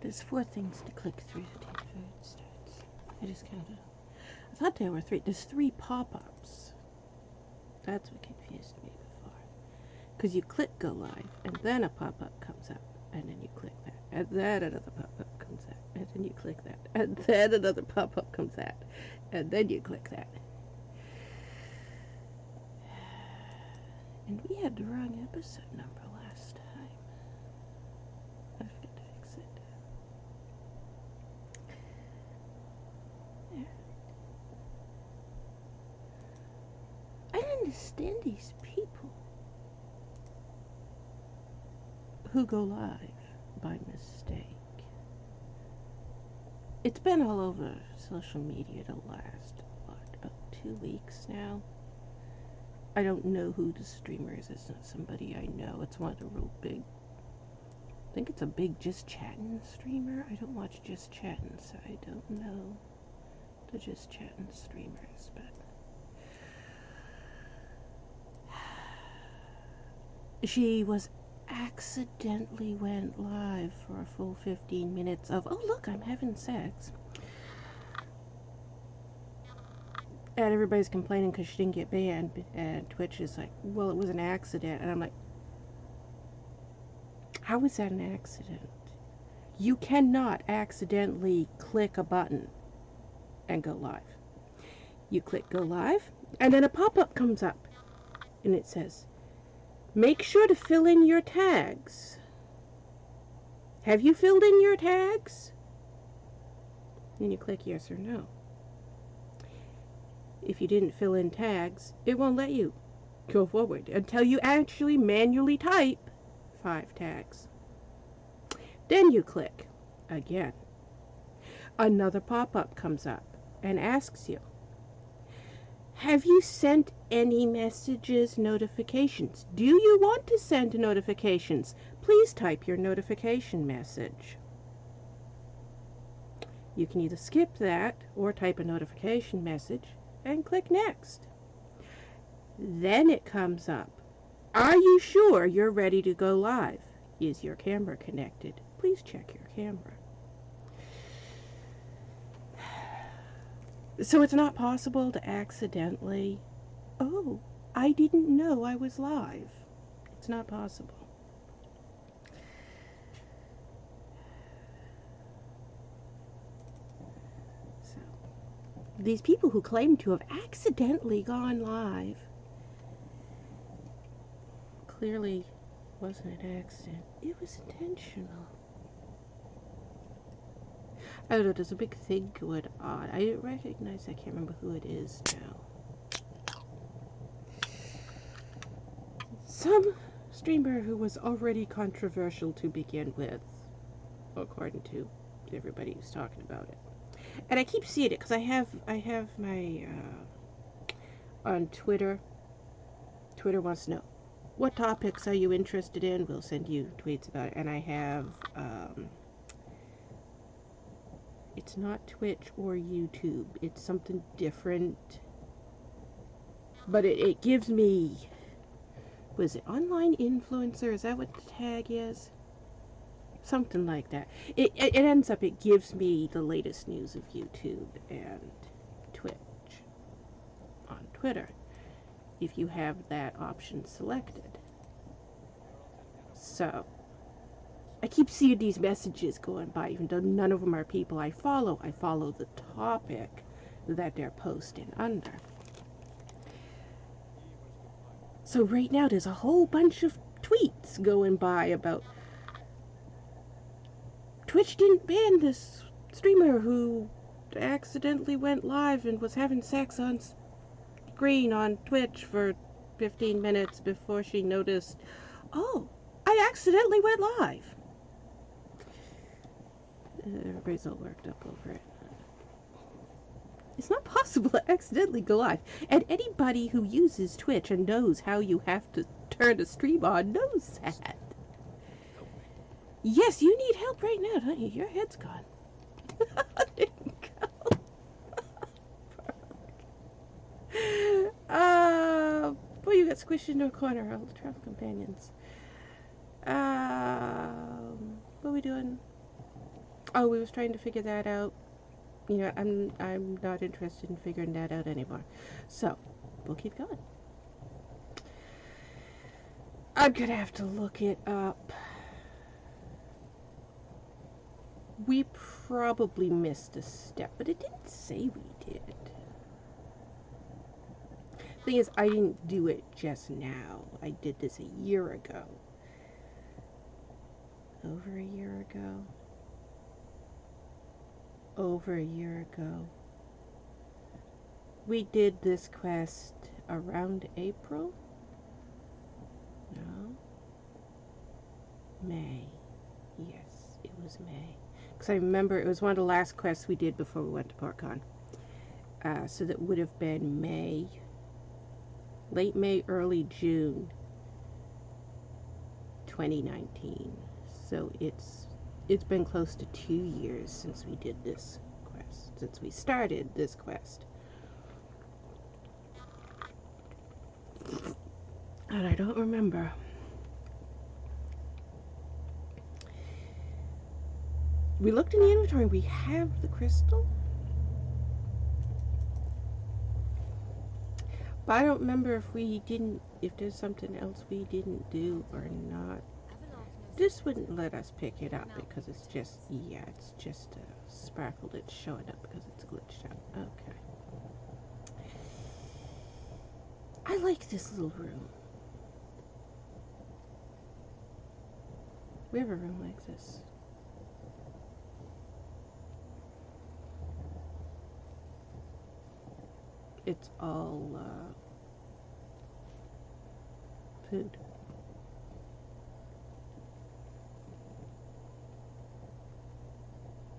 There's 4 things to click through before it starts. I just counted. I thought there were 3. There's 3 pop-ups. That's what confused me before. Because you click go live, and then a pop-up comes up, and then you click that, and then another pop-up comes out, and then you click that, and then another pop-up comes out, and then you click that. And we had the wrong episode number last time. I forgot to fix it. There. I don't understand these people who go live by mistake. It's been all over social media the last, about 2 weeks now. I don't know who the streamer is. It's not somebody I know. It's one of the real big, I think it's a big Just Chattin' streamer. I don't watch Just Chattin', so I don't know the Just Chattin' streamers, but she was accidentally went live for a full 15 minutes of, oh look, I'm having sex. And everybody's complaining because she didn't get banned, and Twitch is like, well, it was an accident. And I'm like, how is that an accident? You cannot accidentally click a button and go live. You click go live, and then a pop-up comes up, and it says, make sure to fill in your tags. Have you filled in your tags? Then you click yes or no. If you didn't fill in tags, it won't let you go forward until you actually manually type 5 tags. Then you click again. Another pop-up comes up and asks you, have you sent any messages, notifications? Do you want to send notifications? Please type your notification message. You can either skip that or type a notification message and click next. Then it comes up, are you sure you're ready to go live? Is your camera connected? Please check your camera. So it's not possible to accidentally, oh, I didn't know I was live. It's not possible. These people who claim to have accidentally gone live clearly wasn't an accident. It was intentional. I don't know, there's a big thing going on. I didn't recognize, I can't remember who it is now. Some streamer who was already controversial to begin with, according to everybody who's talking about it. And I keep seeing it because I have my on Twitter. Twitter wants to know, what topics are you interested in? We'll send you tweets about it. And I have it's not Twitch or YouTube. It's something different. But it gives me, was it online influencer? Is that what the tag is? Something like that. It ends up, it gives me the latest news of YouTube and Twitch on Twitter, if you have that option selected. So, I keep seeing these messages going by, even though none of them are people I follow. I follow the topic that they're posting under. So right now there's a whole bunch of tweets going by about Twitch didn't ban this streamer who accidentally went live and was having sex on screen on Twitch for 15 minutes before she noticed, oh, I accidentally went live. Everybody's all worked up over it. It's not possible to accidentally go live. And anybody who uses Twitch and knows how you have to turn a stream on knows that. Yes, you need help right now, don't you? Your head's gone. There you go. Boy, you got squished into a corner, all the travel companions. What are we doing? Oh, we was trying to figure that out. You know, I'm not interested in figuring that out anymore. So, we'll keep going. I'm gonna have to look it up. We probably missed a step, but it didn't say we did. Thing is, I didn't do it just now. I did this a year ago. Over a year ago. Over a year ago. We did this quest around April? No. May. Yes, it was May. Because I remember it was one of the last quests we did before we went to PortCon. So that would have been May. Late May, early June 2019. So it's been close to 2 years since we did this quest. Since we started this quest. And I don't remember. We looked in the inventory. We have the crystal. But I don't remember if there's something else we didn't do or not. This wouldn't let us pick it up because it's just a sparkle that's showing up because it's glitched out. Okay. I like this little room. We have a room like this. It's all food.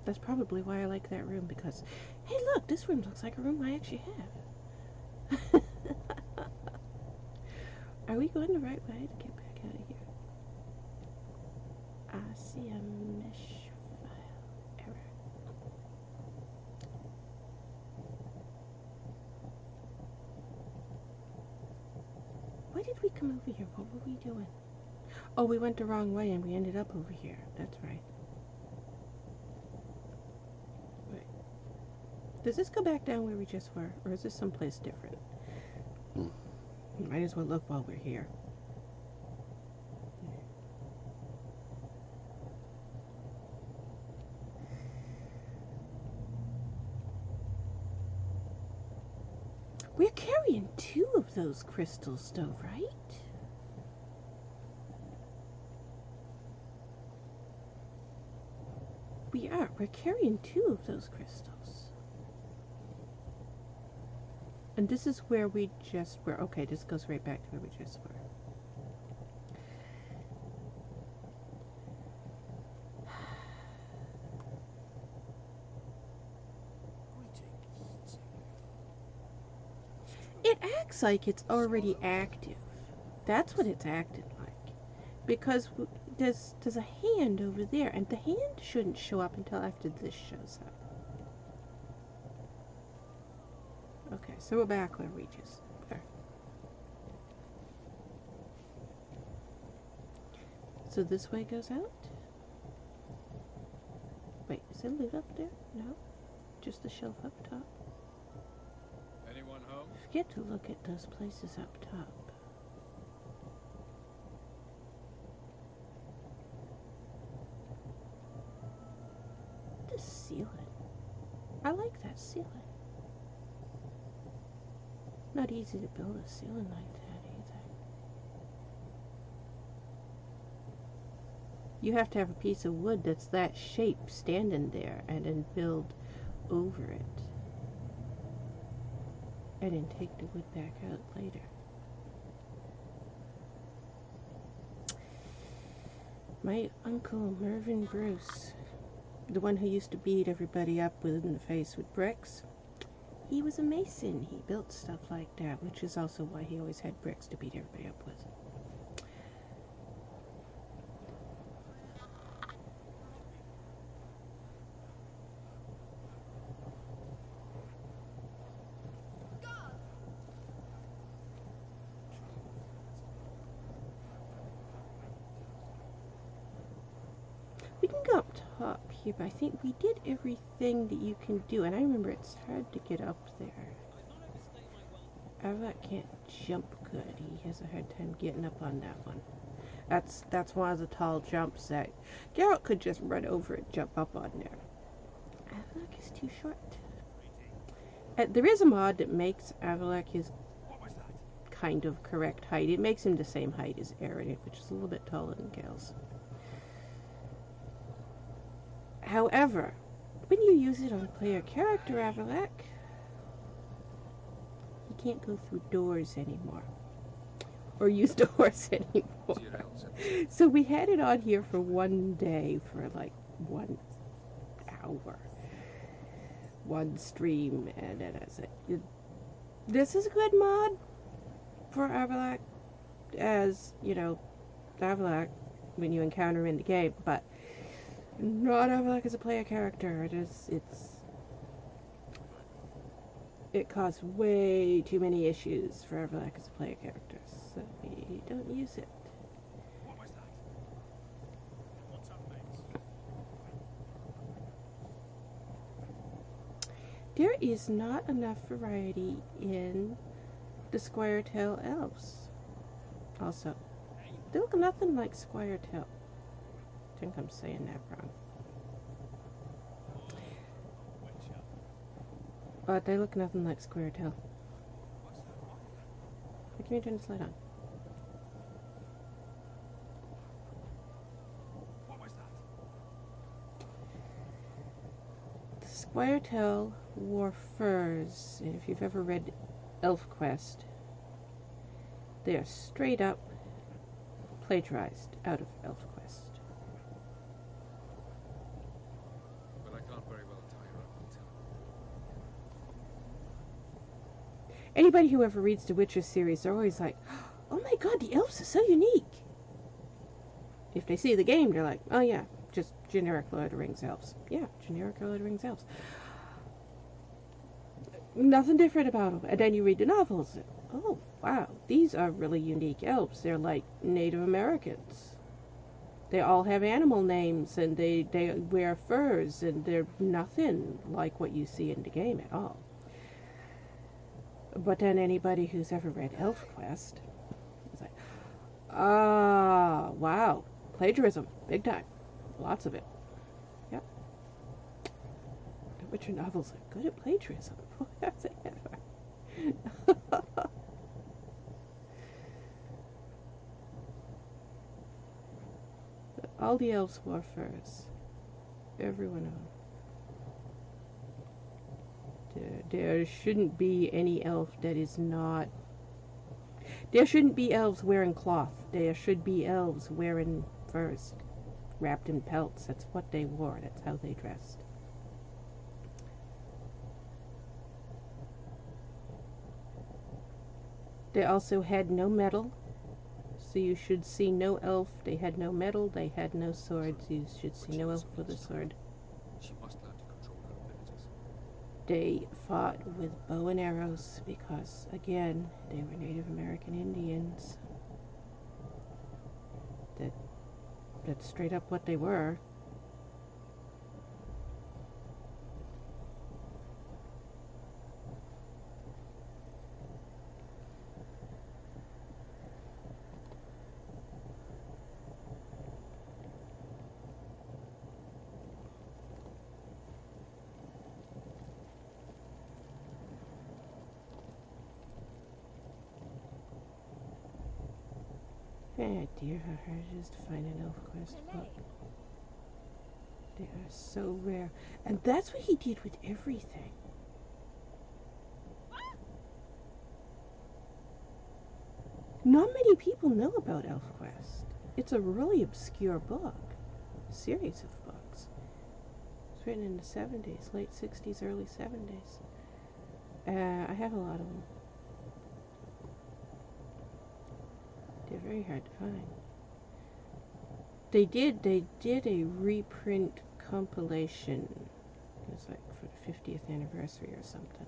That's probably why I like that room, because, hey look, this room looks like a room I actually have. Are we going the right way to get back out of here? I see a mesh file error. Why did we come over here? What were we doing? Oh, we went the wrong way and we ended up over here. That's right. Wait. Does this go back down where we just were? Or is this someplace different? Might as well look while we're here. We're carrying 2 of those crystals though, right? We are. We're carrying 2 of those crystals. And this is where we just were. Okay, this goes right back to where we just were. It acts like it's already active. That's what it's acting like. Because there's a hand over there, and the hand shouldn't show up until after this shows up. Okay, so we're back where we just were. So this way goes out? Wait, is there loot up there? No? Just the shelf up top? Anyone home? Forget to look at those places up top. The ceiling. I like that ceiling. Not easy to build a ceiling like that either. You have to have a piece of wood that's that shape standing there and then build over it. And then take the wood back out later. My uncle Mervyn Bruce, the one who used to beat everybody up in the face with bricks, he was a mason. He built stuff like that, which is also why he always had bricks to beat everybody up with. We can go up top here, but I think we did everything that you can do, and I remember it's hard to get up there. Avallac'h can't jump good. He has a hard time getting up on that one. That's one of the tall jumps that Geralt could just run over and jump up on there. Avallac'h is too short. There is a mod that makes Avallac'h his kind of correct height. It makes him the same height as Aaron, which is a little bit taller than Gale's. However, when you use it on player character Avallac'h, he can't go through doors anymore. Or use doors anymore. So we had it on here for one day, for like 1 hour. One stream, and then I said, this is a good mod for Avallac'h, as, you know, Avallac'h when you encounter him in the game, but not Avallac'h as a player character. It caused way too many issues for Avallac'h as a player character, so we don't use it. What was that? What's up, mates? There is not enough variety in the Squiretail elves. Also, they look nothing like Squiretail. I think I'm saying that wrong. But they look nothing like Squiretail. Why can't you turn this light on? What was that? The Squiretail wore furs, and if you've ever read ElfQuest, they are straight up plagiarized out of ElfQuest. But I can't very well tie her up until. Anybody who ever reads the Witcher series, they're always like, oh my god, the elves are so unique. If they see the game, they're like, oh yeah, just generic Lord of the Rings elves. Yeah, generic Lord of the Rings elves. Nothing different about them. And then you read the novels. And, oh, wow, these are really unique elves. They're like Native Americans. They all have animal names, and they wear furs, and they're nothing like what you see in the game at all. But then anybody who's ever read ElfQuest is like, ah, wow, plagiarism, big time. Lots of it. Yep. The Witcher novels are good at plagiarism. That's it. All the elves wore furs. Every one of them. There shouldn't be any elf that is not... There shouldn't be elves wearing cloth. There should be elves wearing furs, wrapped in pelts. That's what they wore. That's how they dressed. They also had no metal, so you should see no elf. They had no metal, they had no swords. You should see no elf with a sword. She must learn to control her abilities. They fought with bow and arrows because, again, they were Native American Indians. That's straight up what they were. Ah, dear, how hard it is to find an ElfQuest book. They are so rare. And that's what he did with everything. Not many people know about ElfQuest. It's a really obscure book. A series of books. It's written in the 70s, late 60s, early 70s. I have a lot of them. They're very hard to find. They did a reprint compilation. It was like for the 50th anniversary or something.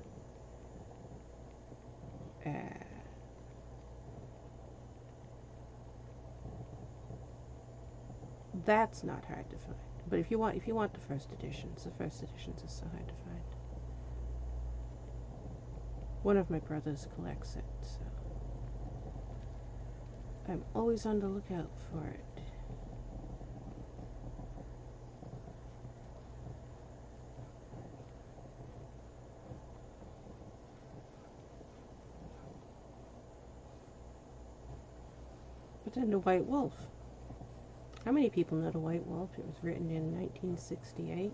That's not hard to find. But if you want the first editions are so hard to find. One of my brothers collects it, so I'm always on the lookout for it. But then the White Wolf. How many people know the White Wolf? It was written in 1968.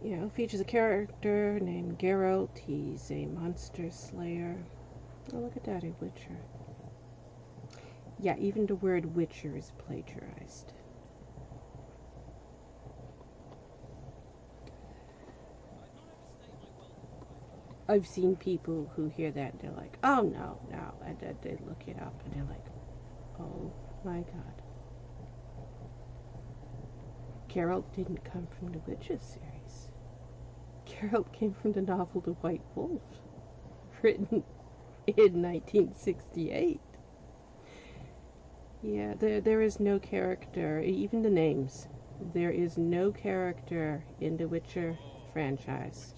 You know, features a character named Geralt. He's a monster slayer. Oh, look at that, a witcher. Yeah, even the word witcher is plagiarized. I've seen people who hear that and they're like, oh no, and then they look it up and they're like, oh my god. Geralt didn't come from the Witcher series. Geralt came from the novel The White Wolf, written in 1968. Yeah, there is no character, even the names. There is no character in the Witcher franchise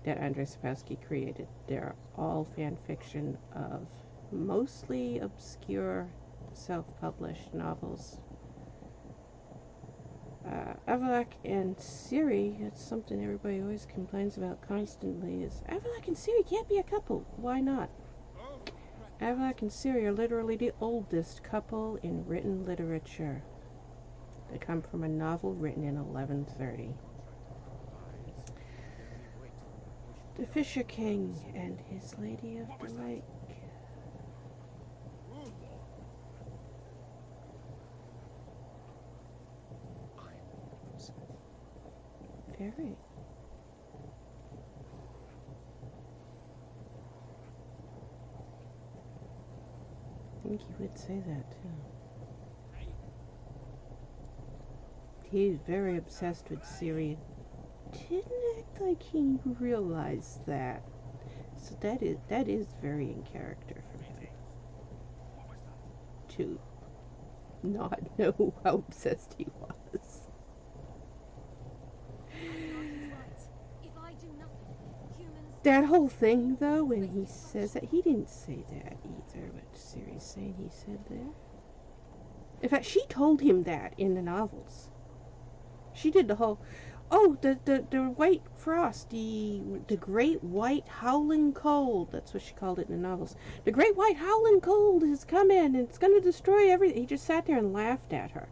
that Andrzej Sapkowski created. They're all fan fiction of mostly obscure self-published novels. Avallac'h and Ciri, it's something everybody always complains about constantly, is Avallac'h and Ciri can't be a couple. Why not? Avallac'h and Ciri are literally the oldest couple in written literature. They come from a novel written in 1130. The Fisher King and his Lady of the Lake. Very. I think he would say that too. He's very obsessed with Ciri. Didn't act like he realized that. So that is very in character for him to not know how obsessed he was. That whole thing, though, when he says that, he didn't say that either, what Ciri's saying he said there. In fact, she told him that in the novels. She did the whole, oh, the white frost, the great white howling cold, that's what she called it in the novels. The great white howling cold has come in, and it's going to destroy everything. He just sat there and laughed at her.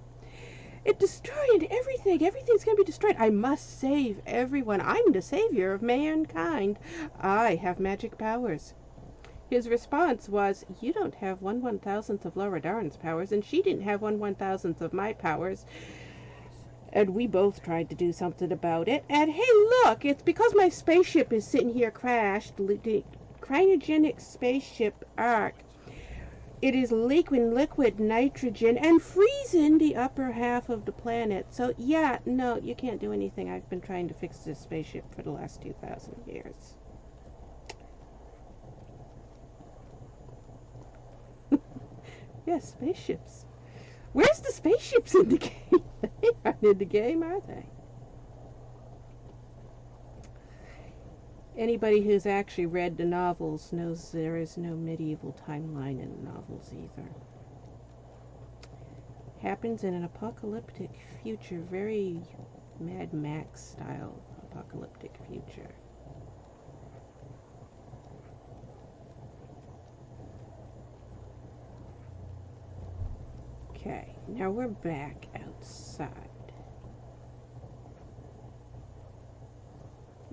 It destroyed everything. Everything's going to be destroyed. I must save everyone. I'm the savior of mankind. I have magic powers. His response was, you don't have 1/1000th of Laura Darren's powers, and she didn't have 1/1000th of my powers. And we both tried to do something about it. And hey, look, it's because my spaceship is sitting here crashed. The cryogenic spaceship Ark. It is leaking liquid nitrogen and freezing the upper half of the planet. So, yeah, no, you can't do anything. I've been trying to fix this spaceship for the last 2,000 years. Yes, spaceships. Where's the spaceships in the game? They aren't in the game, are they? Anybody who's actually read the novels knows there is no medieval timeline in the novels either. Happens in an apocalyptic future, very Mad Max style apocalyptic future. Okay, now we're back outside.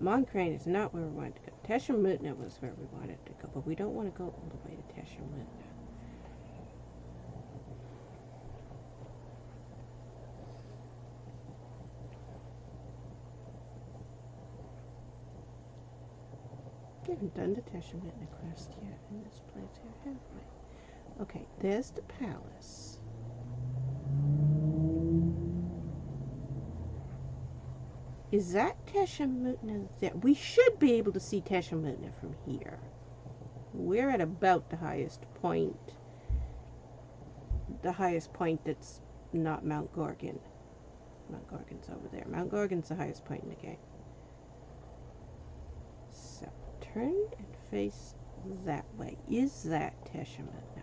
Moncrane is not where we wanted to go. Teshemutna was where we wanted to go, but we don't want to go all the way to Teshemutna. We haven't done the Teshemutna quest yet in this place here, have we? Okay, there's the palace. Is that Teshemutna there? We should be able to see Teshemutna from here. We're at about the highest point the highest point that's not Mount Gorgon. Mount Gorgon's over there. Mount Gorgon's the highest point in the game. So, turn and face that way. Is that Teshament now?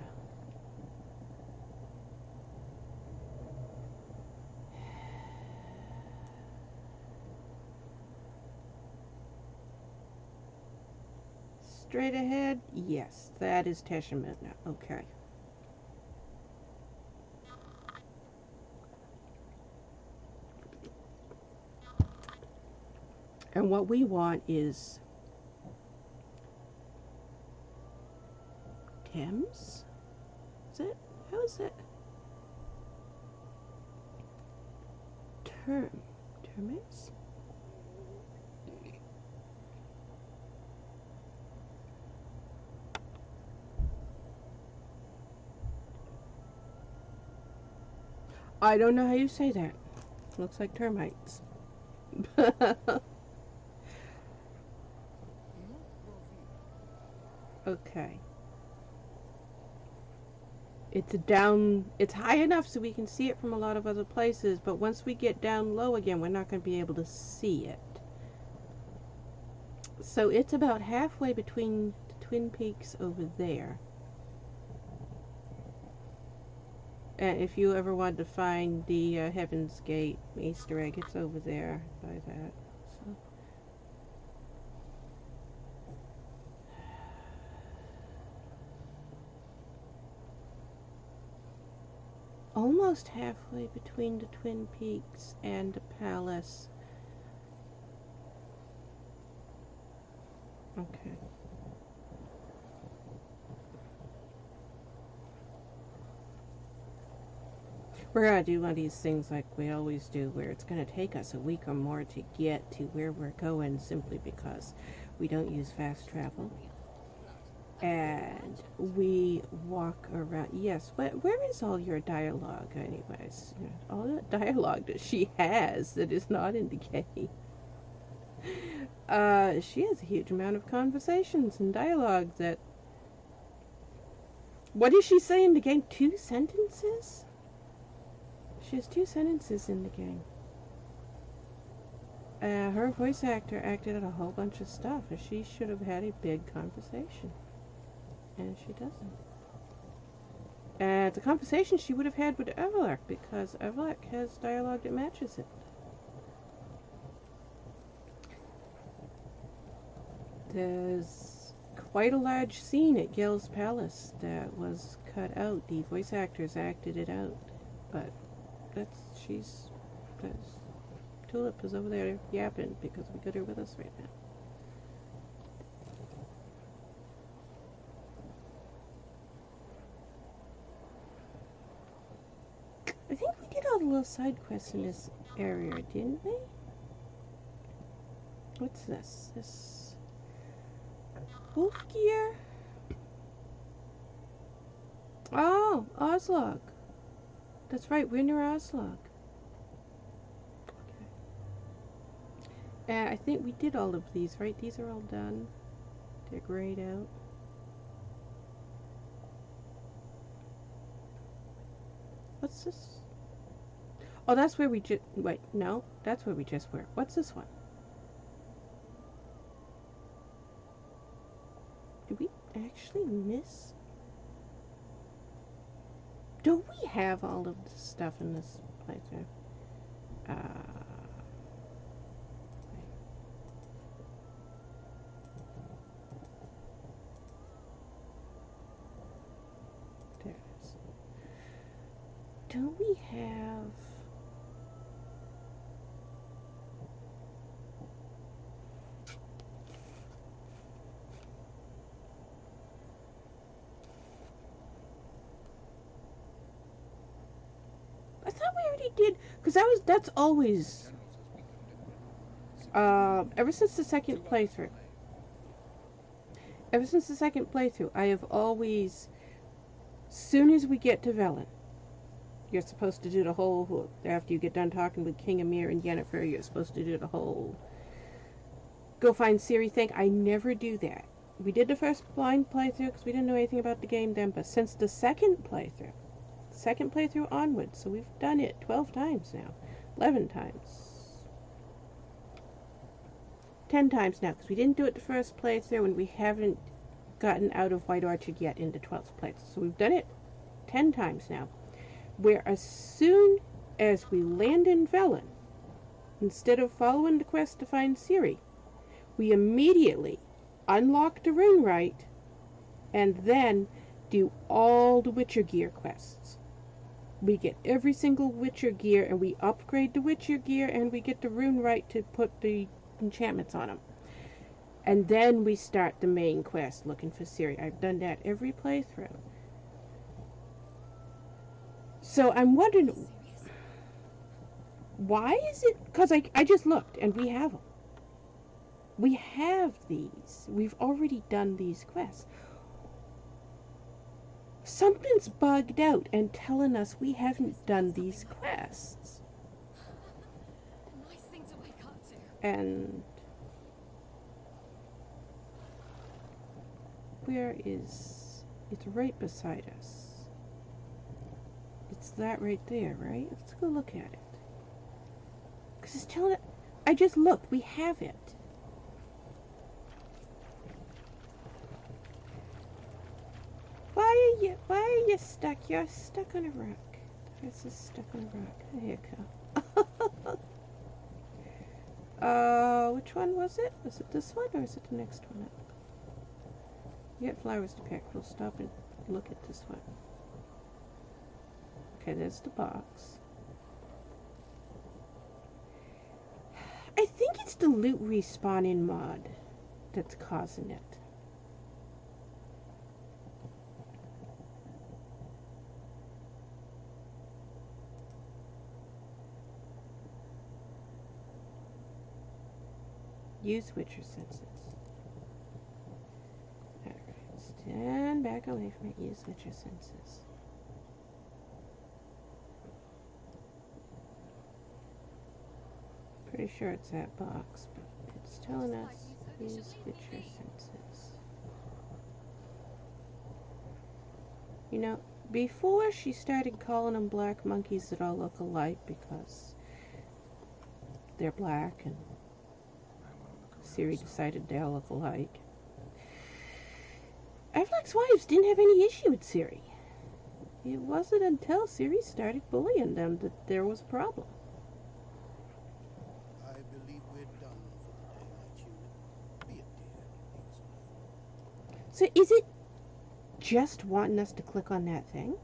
Straight ahead? Yes, that is Teshament now. Okay. And what we want is Thames? Is it? How is it? Termes? I don't know how you say that. Looks like termites. Okay. It's high enough so we can see it from a lot of other places, but once we get down low again, we're not going to be able to see it. So it's about halfway between the Twin Peaks over there. And if you ever want to find the Heaven's Gate Easter egg, it's over there by that. So. Almost halfway between the Twin Peaks and the palace. Okay. We're going to do one of these things like we always do, where it's going to take us a week or more to get to where we're going, simply because we don't use fast travel. And we walk around. Yes, where is all your dialogue, anyways? All that dialogue that she has that is not in the game. She has a huge amount of conversations and dialogue that... What does she say in the game? 2 sentences? She has 2 sentences in the game. Her voice actor acted out a whole bunch of stuff, and she should have had a big conversation. And she doesn't. And the conversation she would have had with Avallac'h, because Avallac'h has dialogue that matches it. There's quite a large scene at Gale's Palace that was cut out. The voice actors acted it out. But Tulip is over there yapping because we got her with us right now. I think we did all the little side quests in this area, didn't we? What's this? This wolf gear? Oh, Avallac'h. That's right, we're near Avallac'h. Okay. I think we did all of these, right? These are all done. They're grayed out. What's this? Oh, that's where we just... Wait, no. That's where we just were. What's this one? Did we actually miss... Do we have all of the stuff in this playthrough? There it is. Do we have... I thought we already did, because that's always, ever since the second playthrough, I have always, soon as we get to Velen, you're supposed to do the whole, after you get done talking with King Amir and Yennefer, you're supposed to do the whole, go find Ciri thing. I never do that. We did the first blind playthrough because we didn't know anything about the game then, but since the second playthrough, second playthrough onwards. So we've done it 12 times now. 11 times. 10 times now, because we didn't do it the first playthrough, and we haven't gotten out of White Orchard yet into 12th playthrough. So we've done it 10 times now. Where as soon as we land in Velen, instead of following the quest to find Ciri, we immediately unlock the rune right and then do all the Witcher gear quests. We get every single Witcher gear, and we upgrade the Witcher gear, and we get the rune right to put the enchantments on them. And then we start the main quest looking for Ciri. I've done that every playthrough. So I'm wondering, why is it? Because I just looked, and we have them. We have these. We've already done these quests. Something's bugged out and telling us we haven't done these quests. A nice thing to wake up to. And where is... It's right beside us. It's that right there, right? Let's go look at it. Because it's telling it... I just looked. We have it. Why are you stuck? You're stuck on a rock. This is stuck on a rock. There you go. Which one was it? Was it this one or is it the next one up? You get flowers to pick. We'll stop and look at this one. Okay, there's the box. I think it's the loot respawning mod that's causing it. Use Witcher senses. Alright, stand back away from it. Use Witcher senses. Pretty sure it's that box, but it's telling us use Witcher senses. You know, before she started calling them black monkeys that all look alike because they're black and Ciri decided they all look alike. Avallac'h's wives didn't have any issue with Ciri. It wasn't until Ciri started bullying them that there was a problem. I believe we're done for the day, my tulip. Be it dear and leave us alone. So is it just wanting us to click on that thing?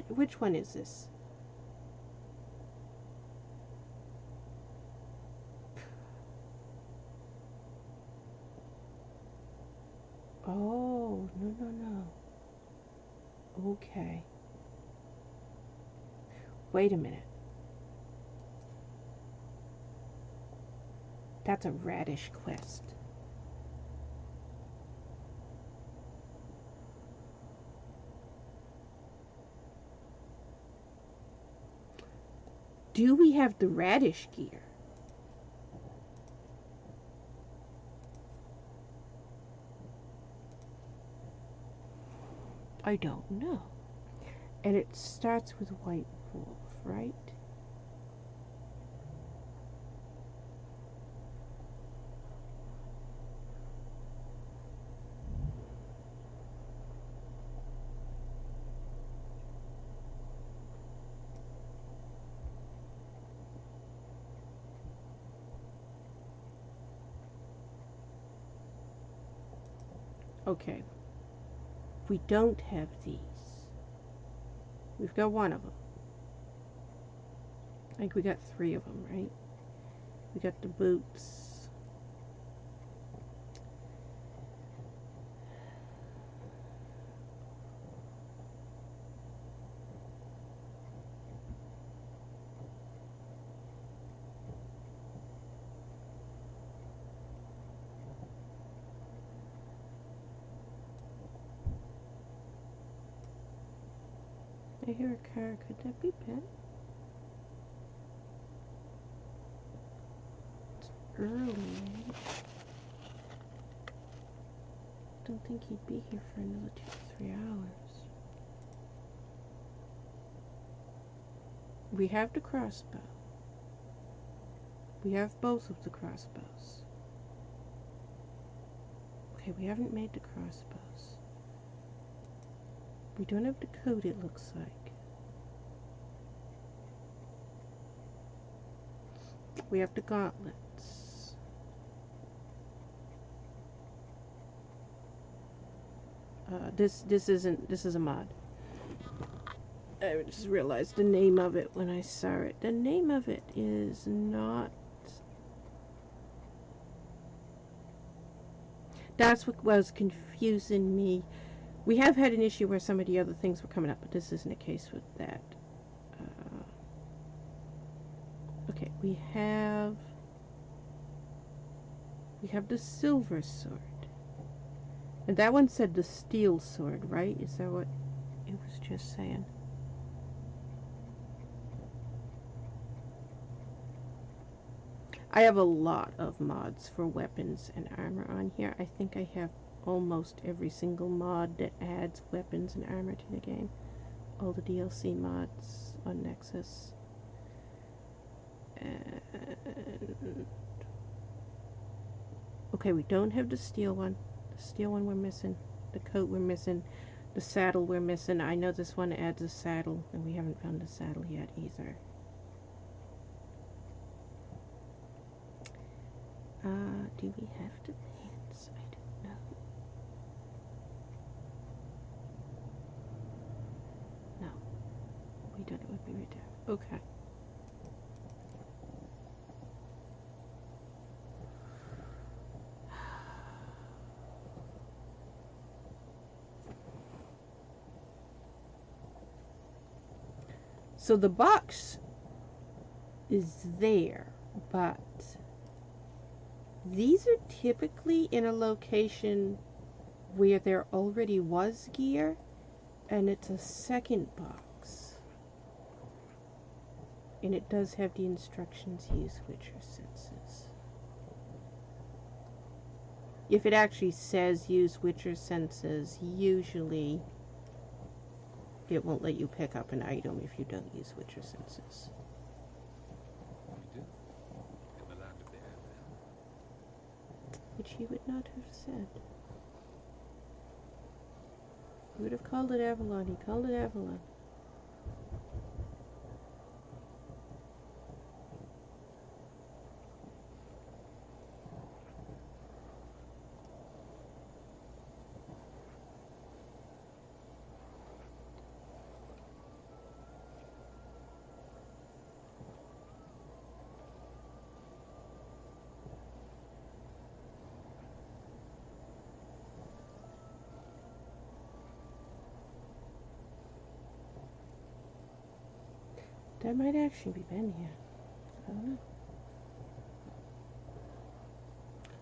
Which one is this? Oh, no. Okay. Wait a minute. That's a radish quest. Do we have the radish gear? I don't know. And it starts with White Wolf, right? Okay. We don't have these. We've got one of them. I think we got 3 of them, right? We got the boots. I hear a car. Could that be Ben? early. Don't think he'd be here for another 2 to 3 hours. We have the crossbow. We have both of the crossbows. Okay, we haven't made the crossbows. We don't have the coat, it looks like. We have the gauntlets. This is a mod. I just realized the name of it when I saw it. The name of it is not... That's what was confusing me. We have had an issue where some of the other things were coming up, but this isn't a case with that. Okay, we have the silver sword. And that one said the steel sword, right? Is that what it was just saying? I have a lot of mods for weapons and armor on here. I think I have almost every single mod that adds weapons and armor to the game. All the DLC mods on Nexus. And okay, we don't have the steel one. The steel one we're missing. The coat we're missing. The saddle we're missing. I know this one adds a saddle, and we haven't found the saddle yet either. Do we have the pants? I don't know. No. We don't. It would be right there. Okay. So the box is there, but these are typically in a location where there already was gear, and it's a second box. And it does have the instructions, use Witcher senses. If it actually says use Witcher senses, usually it won't let you pick up an item if you don't use Witcher senses. We do. In the land of the air. Which he would not have said. He would have called it Avallac'h. He called it Avallac'h. That might actually be Ben here. I don't know.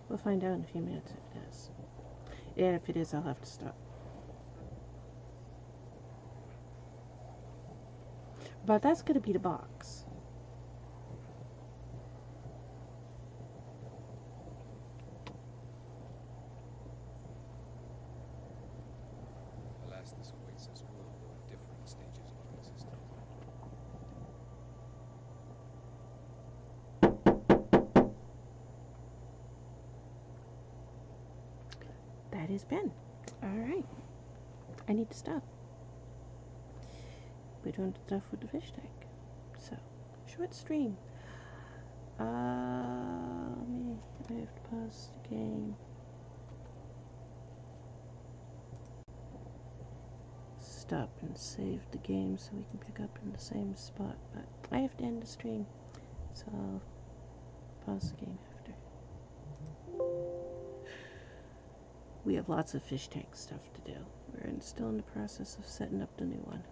We'll find out in a few minutes if it is. And if it is, I'll have to stop. But that's going to be the box. Alas, this awaits us all at different stages of our existence. That is Ben. Alright. I need to stop. We're doing stuff with the fish tank. So, short stream. I have to pause the game. Stop and save the game so we can pick up in the same spot. But I have to end the stream. So I'll pause the game after. We have lots of fish tank stuff to do. We're still in the process of setting up the new one.